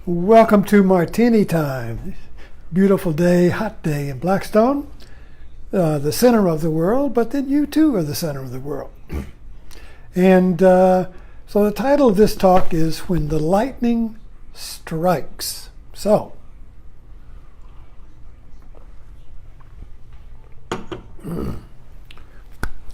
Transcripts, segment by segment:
Welcome to Martini Time. Beautiful day, hot day in Blackstone, the center of the world, but then you too are the center of the world. And so the title of this talk is When the Lightning Strikes. So,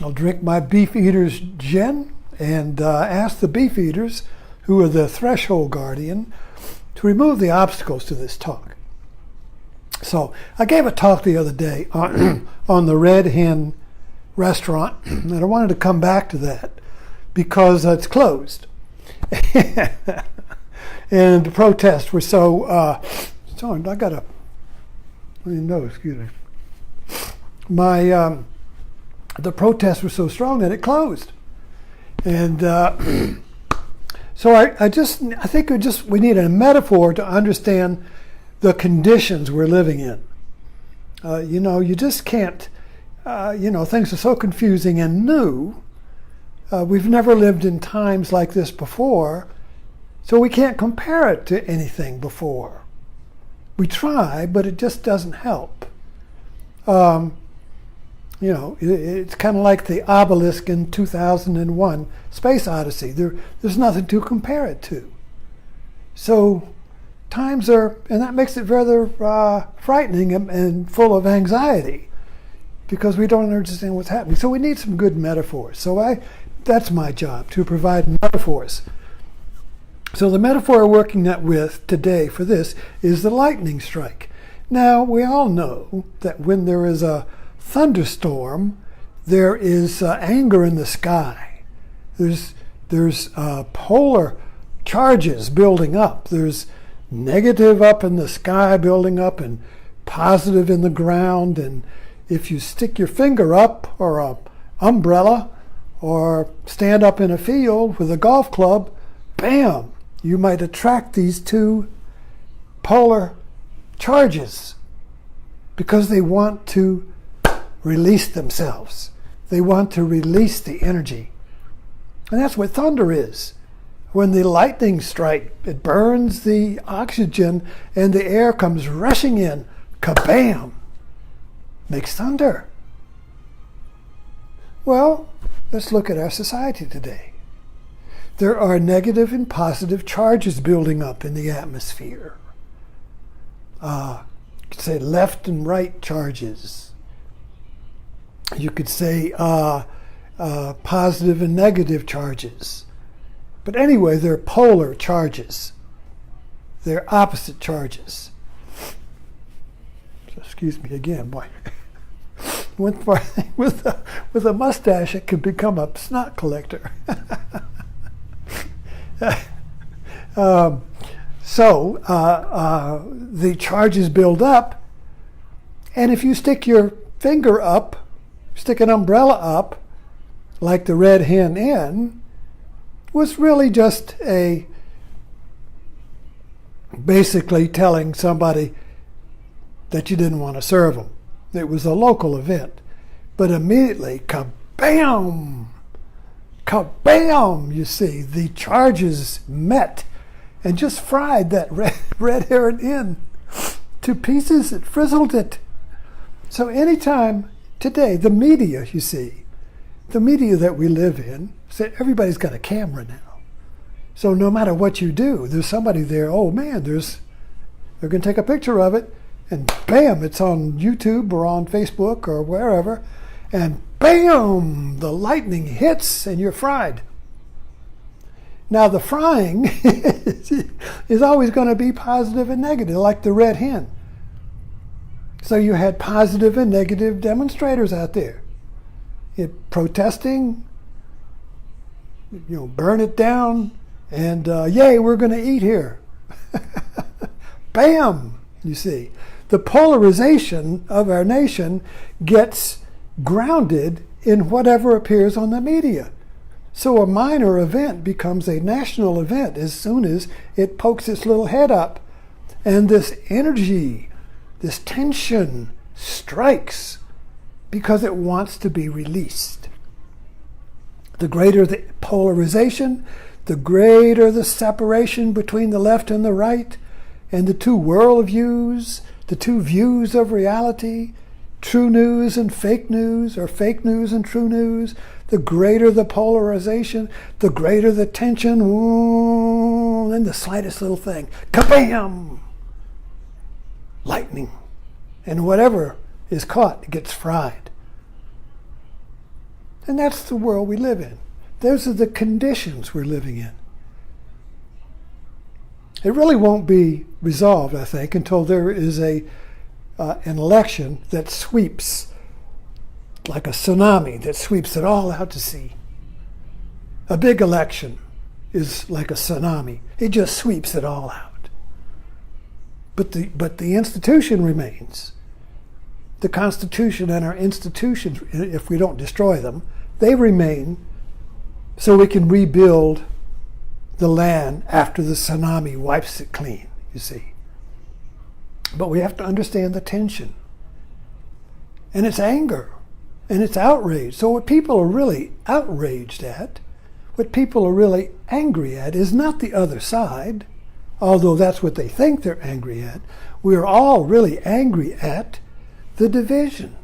I'll drink my Beef Eaters gin and ask the Beef Eaters, who are the threshold guardian, to remove the obstacles to this talk. So I gave a talk the other day on the Red Hen restaurant, and I wanted to come back to that because it's closed. And the protests were so, sorry, I got a, excuse me. The protests were so strong that it closed. And so I think we need a metaphor to understand the conditions we're living in. You just can't, things are so confusing and new. We've never lived in times like this before, so we can't compare it to anything before. We try, but it just doesn't help. It's kind of like the obelisk in 2001 Space Odyssey. There's nothing to compare it to. So times are, and that makes it rather frightening and full of anxiety because we don't understand what's happening. So we need some good metaphors. So that's my job, to provide metaphors. So the metaphor we're working with today for this is the lightning strike. Now, we all know that when there is a thunderstorm, there is anger in the sky. There's polar charges building up. There's negative up in the sky building up and positive in the ground. And if you stick your finger up or an umbrella or stand up in a field with a golf club, bam, you might attract these two polar charges because they want to release themselves. They want to release the energy. And that's what thunder is. When the lightning strike, it burns the oxygen and the air comes rushing in. Kabam! Makes thunder. Well, let's look at our society today. There are negative and positive charges building up in the atmosphere. You could say left and right charges. You could say positive and negative charges. But anyway, they're polar charges. They're opposite charges. So, excuse me again, boy. With a mustache, it could become a snot collector. The charges build up, and if you stick your finger up, stick an umbrella up, like the Red Hen Inn, was really just basically telling somebody that you didn't want to serve them. It was a local event. But immediately, kabam! Kabam! You see, the charges met and just fried that Red Hen Inn to pieces. It frizzled it. So anytime today, the media, you see, the media that we live in, everybody's got a camera now. So no matter what you do, there's somebody there, oh man, they're going to take a picture of it, and bam, it's on YouTube or on Facebook or wherever, and bam, the lightning hits and you're fried. Now the frying is always going to be positive and negative, like the Red Hen. So you had positive and negative demonstrators out there, protesting, burn it down, and yay, we're going to eat here. Bam! You see, the polarization of our nation gets grounded in whatever appears on the media. So a minor event becomes a national event as soon as it pokes its little head up, and this energy, this tension strikes because it wants to be released. The greater the polarization, the greater the separation between the left and the right, and the two worldviews, the two views of reality, true news and fake news, or fake news and true news, the greater the polarization, the greater the tension, then the slightest little thing, kabam! Lightning. And whatever is caught gets fried. And that's the world we live in. Those are the conditions we're living in. It really won't be resolved, I think, until there is an election that sweeps, like a tsunami, that sweeps it all out to sea. A big election is like a tsunami. It just sweeps it all out. But the institution remains. The Constitution and our institutions, if we don't destroy them, they remain so we can rebuild the land after the tsunami wipes it clean, you see. But we have to understand the tension. And it's anger. And it's outrage. So what people are really outraged at, what people are really angry at, is not the other side, although that's what they think they're angry at. We're all really angry at the division,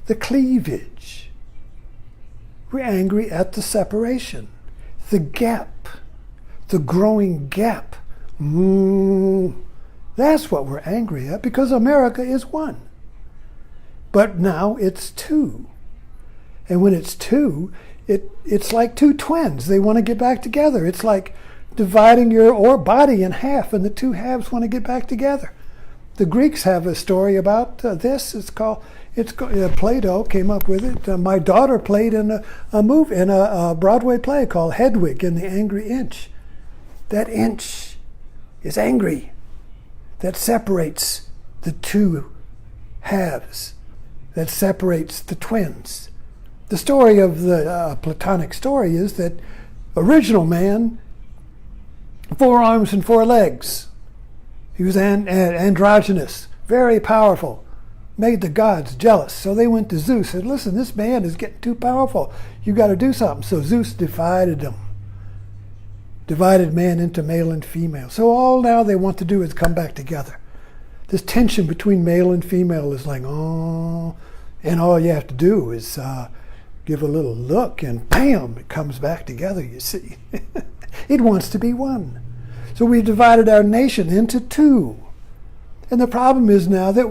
the cleavage. We're angry at the separation, the gap, the growing gap. That's what we're angry at, because America is one. But now it's two. And when it's two, it's like two twins. They want to get back together. It's like dividing your body in half, and the two halves want to get back together. The Greeks have a story about this. Plato came up with it. My daughter played in a Broadway play called Hedwig and the Angry Inch. That inch is angry. That separates the two halves. That separates the twins. The story of the Platonic story is that original man, 4 arms and 4 legs. He was androgynous, very powerful, made the gods jealous. So they went to Zeus and said, listen, this man is getting too powerful. You got to do something. So Zeus divided them. Divided man into male and female. So all now they want to do is come back together. This tension between male and female is like, oh, and all you have to do is give a little look and bam, it comes back together, you see. It wants to be one. So we divided our nation into two. And the problem is now that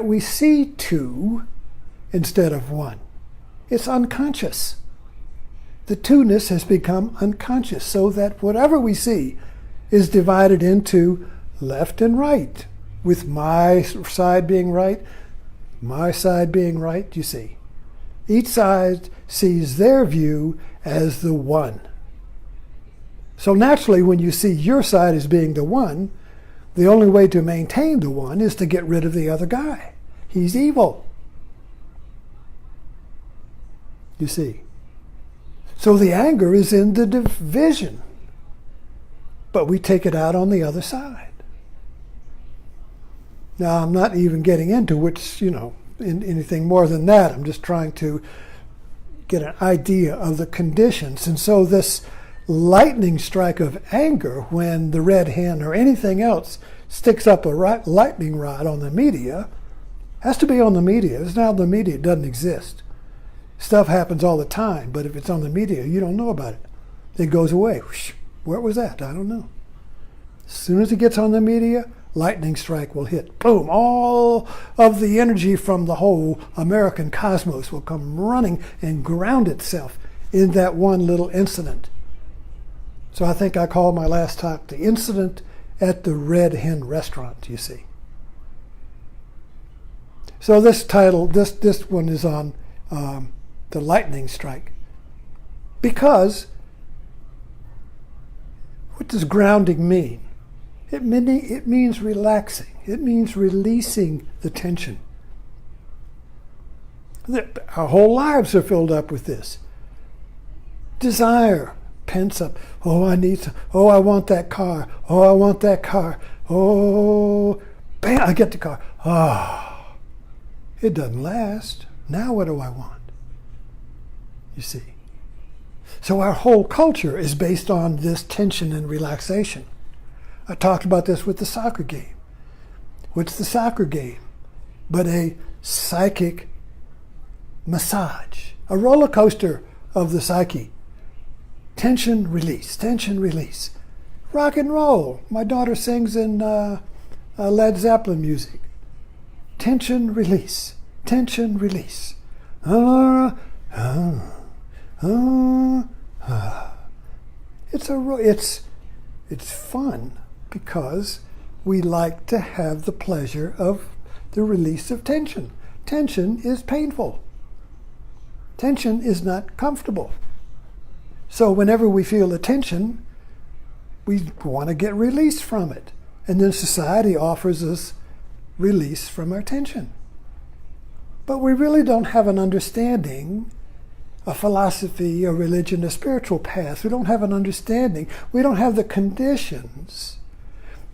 we see two instead of one. It's unconscious. The two-ness has become unconscious, so that whatever we see is divided into left and right, with my side being right, my side being right, you see. Each side sees their view as the one. So naturally, when you see your side as being the one, the only way to maintain the one is to get rid of the other guy. He's evil. You see. So the anger is in the division, but we take it out on the other side. Now, I'm not even getting into anything more than that. I'm just trying to get an idea of the conditions. And so this lightning strike of anger, when the red hen or anything else sticks up a lightning rod on the media, has to be on the media. If it's not on the media, it doesn't exist. Stuff happens all the time, but if it's on the media, you don't know about it. It goes away. Where was that? I don't know. As soon as it gets on the media, lightning strike will hit. Boom! All of the energy from the whole American cosmos will come running and ground itself in that one little incident. So I think I called my last talk The Incident at the Red Hen Restaurant, you see. So this title, this one is on the lightning strike. Because what does grounding mean? It means relaxing. It means releasing the tension. Our whole lives are filled up with this. Desire pents up. Oh, I need some. Oh, I want that car. Oh, I want that car. Oh, bam, I get the car. Oh, it doesn't last. Now what do I want? You see. So our whole culture is based on this tension and relaxation. I talked about this with the soccer game. What's the soccer game but a psychic massage, a roller coaster of the psyche? Tension, release, tension, release. Rock and roll. My daughter sings in Led Zeppelin music. Tension, release, tension, release. It's fun because we like to have the pleasure of the release of tension. Tension is painful. Tension is not comfortable. So whenever we feel a tension, we want to get release from it. And then society offers us release from our tension. But we really don't have an understanding, a philosophy, a religion, a spiritual path. We don't have an understanding. We don't have the conditions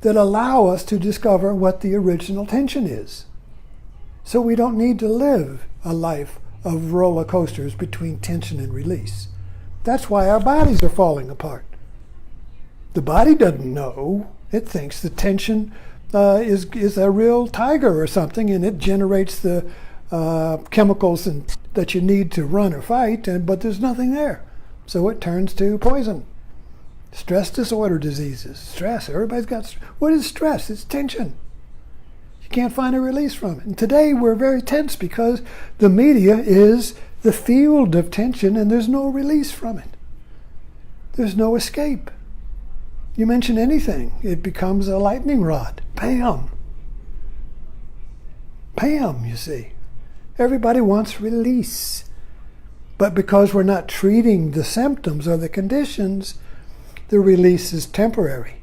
that allow us to discover what the original tension is. So we don't need to live a life of roller coasters between tension and release. That's why our bodies are falling apart. The body doesn't know. It thinks the tension is a real tiger or something, and it generates the chemicals that you need to run or fight, but there's nothing there. So it turns to poison. Stress disorder diseases. Stress. Everybody's got. What is stress? It's tension. You can't find a release from it. And today we're very tense because the media is the field of tension and there's no release from it. There's no escape. You mention anything, it becomes a lightning rod. Bam! Bam, you see. Everybody wants release. But because we're not treating the symptoms or the conditions, the release is temporary.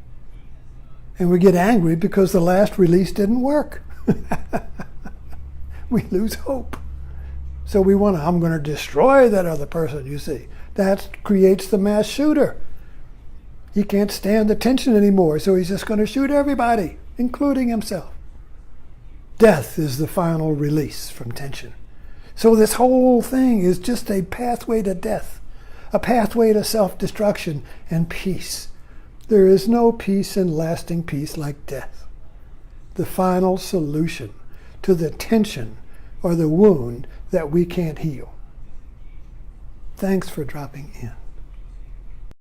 And we get angry because the last release didn't work. We lose hope. So I'm going to destroy that other person, you see. That creates the mass shooter. He can't stand the tension anymore, so he's just going to shoot everybody, including himself. Death is the final release from tension. So this whole thing is just a pathway to death, a pathway to self-destruction and peace. There is no peace and lasting peace like death. The final solution to the tension or the wound that we can't heal. Thanks for dropping in.